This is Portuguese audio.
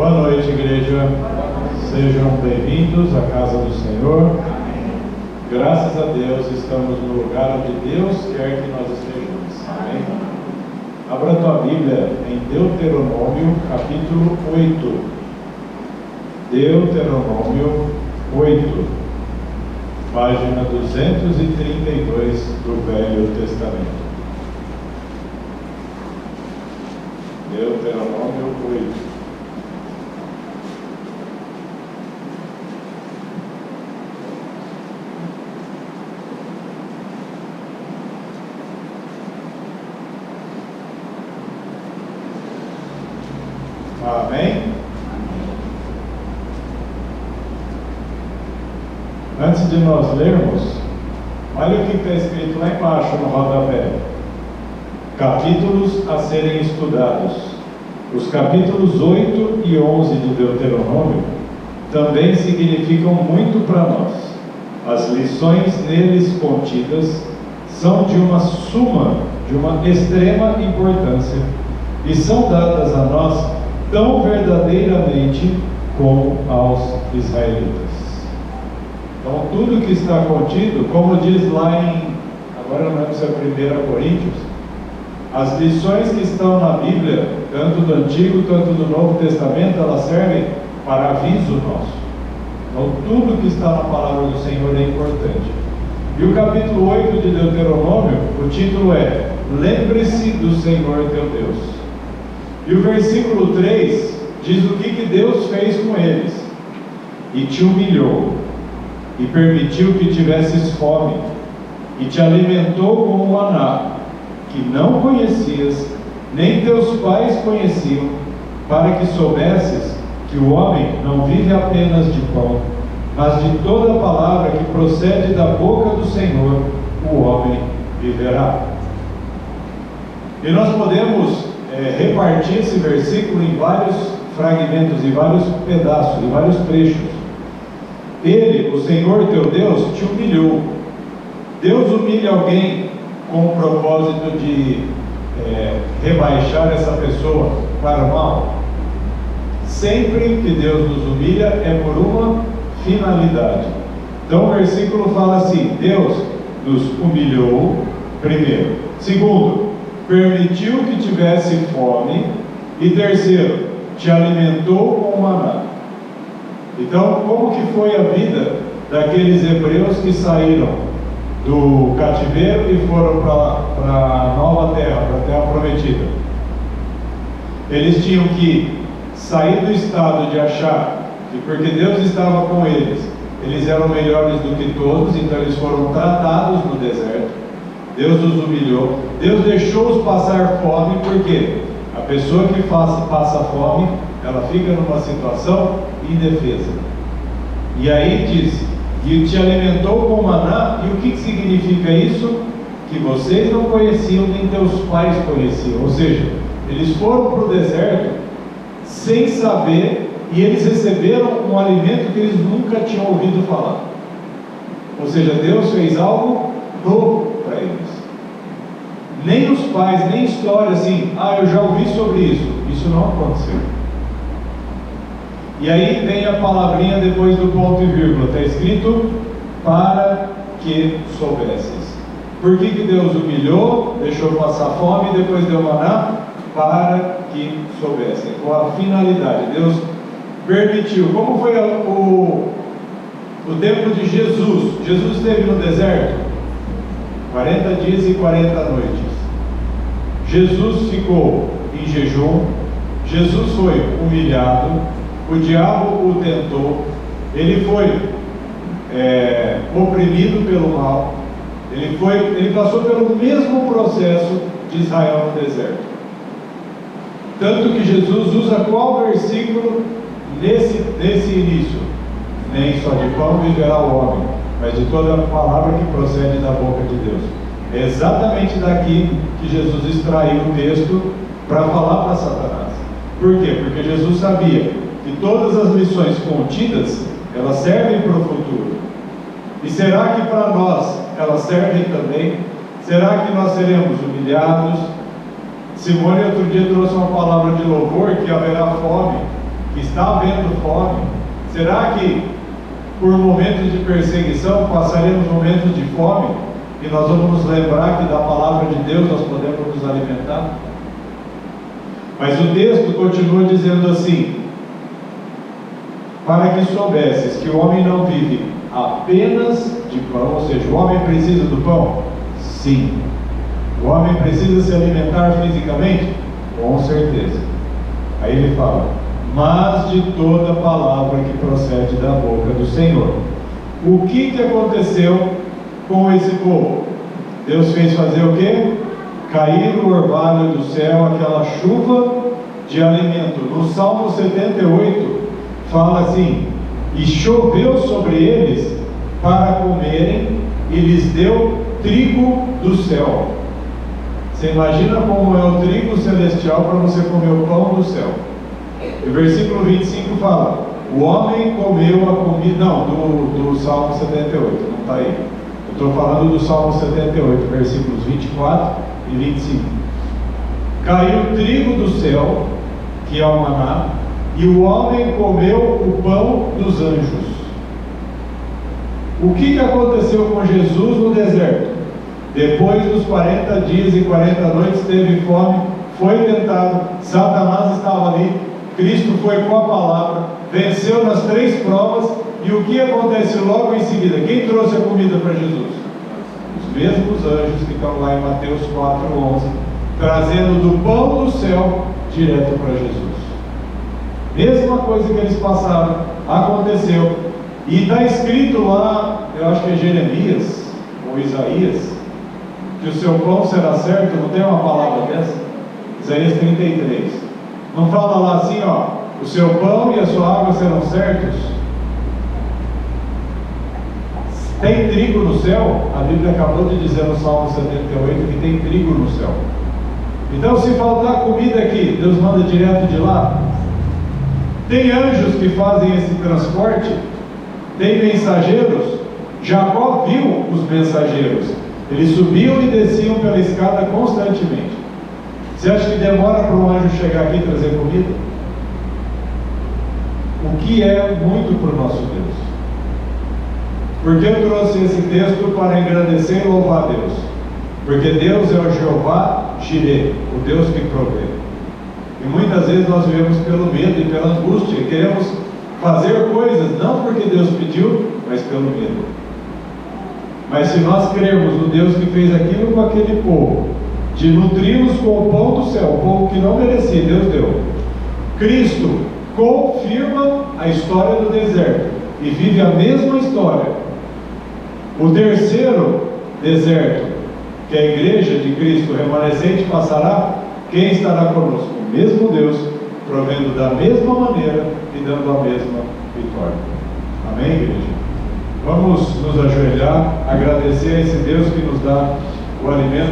Boa noite, igreja. Sejam bem-vindos à casa do Senhor. Graças a Deus, estamos no lugar onde Deus quer que nós estejamos. Amém? Abra tua Bíblia em Deuteronômio, capítulo 8. Deuteronômio 8, página 232 do Velho Testamento. Deuteronômio 8. Amém? Antes de nós lermos, olha o que está escrito lá embaixo no rodapé. Capítulos a serem estudados. Os capítulos 8 e 11 de Deuteronômio também significam muito para nós. As lições neles contidas são de uma extrema importância e são dadas a nós tão verdadeiramente como aos israelitas. Então, tudo que está contido, como diz lá agora não lembro se é 1 Coríntios, as lições que estão na Bíblia, tanto do Antigo quanto do Novo Testamento, elas servem para aviso nosso. Então, tudo que está na palavra do Senhor é importante. E o capítulo 8 de Deuteronômio, o título é Lembre-se do Senhor teu Deus. E o versículo 3 diz o que Deus fez com eles. E te humilhou, e permitiu que tivesses fome, e te alimentou com o maná, que não conhecias, nem teus pais conheciam, para que soubesses que o homem não vive apenas de pão, mas de toda a palavra que procede da boca do Senhor, o homem viverá. E nós podemos repartir esse versículo em vários fragmentos, em vários pedaços, em vários trechos. Ele, o Senhor teu Deus, te humilhou. Deus humilha alguém com o propósito de rebaixar essa pessoa para o mal. Sempre que Deus nos humilha é por uma finalidade. Então o versículo fala assim: Deus nos humilhou, primeiro. Segundo, permitiu que tivesse fome. E terceiro, te alimentou com maná. Então, como que foi a vida daqueles hebreus que saíram do cativeiro e foram para a nova terra, para a terra prometida? Eles tinham que sair do estado de achar que porque Deus estava com eles, eles eram melhores do que todos, então eles foram tratados no deserto. Deus os humilhou, Deus deixou-os passar fome, porque a pessoa que passa fome, ela fica numa situação indefesa. E aí diz, e te alimentou com maná. E o que significa isso? Que vocês não conheciam, nem teus pais conheciam. Ou seja, eles foram para o deserto sem saber, e eles receberam um alimento que eles nunca tinham ouvido falar. Ou seja, Deus fez algo novo para eles. Nem os pais, nem história assim, eu já ouvi sobre isso. Isso não aconteceu. E aí vem a palavrinha depois do ponto e vírgula. Está escrito, para que soubesses. Por que Deus humilhou, deixou passar fome e depois deu maná? Para que soubessem. Com a finalidade. Deus permitiu. Como foi o tempo de Jesus? Jesus esteve no deserto 40 dias e 40 noites. Jesus ficou em jejum. Jesus foi humilhado. O diabo o tentou. Ele foi oprimido pelo mal. Ele passou pelo mesmo processo de Israel no deserto. Tanto que Jesus usa qual versículo nesse início? Nem só de pão viverá o homem, mas de toda a palavra que procede da boca de Deus. É exatamente daqui que Jesus extraiu o texto para falar para Satanás. Por quê? Porque Jesus sabia que todas as lições contidas, elas servem para o futuro. E será que para nós elas servem também? Será que nós seremos humilhados? Simone outro dia trouxe uma palavra de louvor, que haverá fome, que está havendo fome, será que por momentos de perseguição passaremos momentos de fome e nós vamos nos lembrar que da palavra de Deus nós podemos nos alimentar? Mas o texto continua dizendo assim: para que soubesses que o homem não vive apenas de pão, ou seja, o homem precisa do pão? Sim. O homem precisa se alimentar fisicamente? Com certeza. Aí ele fala: mas de toda palavra que procede da boca do Senhor. O que aconteceu com esse povo? Deus fez fazer o quê? Cair o orvalho do céu, aquela chuva de alimento. No Salmo 78 fala assim: e choveu sobre eles para comerem, e lhes deu trigo do céu. Você imagina como é o trigo celestial para você comer o pão do céu. O versículo 25 fala: o homem comeu a comida. Não, do Salmo 78, não está aí. Eu estou falando do Salmo 78, versículos 24 e 25. Caiu trigo do céu, que é o maná, e o homem comeu o pão dos anjos. O que aconteceu com Jesus no deserto? Depois dos 40 dias e 40 noites teve fome, foi tentado, Satanás estava ali, Cristo foi com a palavra, venceu nas 3 provas, e o que acontece logo em seguida? Quem trouxe a comida para Jesus? Os mesmos anjos que estão lá em Mateus 4:11, trazendo do pão do céu direto para Jesus. Mesma coisa que eles passaram, aconteceu. E está escrito lá, eu acho que é Jeremias ou Isaías, que o seu pão será certo. Não tem uma palavra dessa? Isaías 33. Não fala lá assim, ó: o seu pão e a sua água serão certos? Tem trigo no céu? A Bíblia acabou de dizer no Salmo 78 que tem trigo no céu. Então, se faltar comida aqui, Deus manda direto de lá? Tem anjos que fazem esse transporte? Tem mensageiros? Jacó viu os mensageiros. Eles subiam e desciam pela escada constantemente. Você acha que demora para um anjo chegar aqui e trazer comida? O que é muito para o nosso Deus. Por que eu trouxe esse texto? Para engrandecer e louvar a Deus. Porque Deus é o Jeová Jireh, o Deus que provê. E muitas vezes nós vivemos pelo medo e pela angústia, e queremos fazer coisas, não porque Deus pediu, mas pelo medo. Mas se nós crermos no Deus que fez aquilo com aquele povo, de nutri-los com o pão do céu, o povo que não merecia, Deus deu. Cristo confirma a história do deserto e vive a mesma história. O terceiro deserto, que a igreja de Cristo remanescente passará, quem estará conosco? O mesmo Deus, provendo da mesma maneira e dando a mesma vitória. Amém, igreja? Vamos nos ajoelhar, agradecer a esse Deus que nos dá o alimento.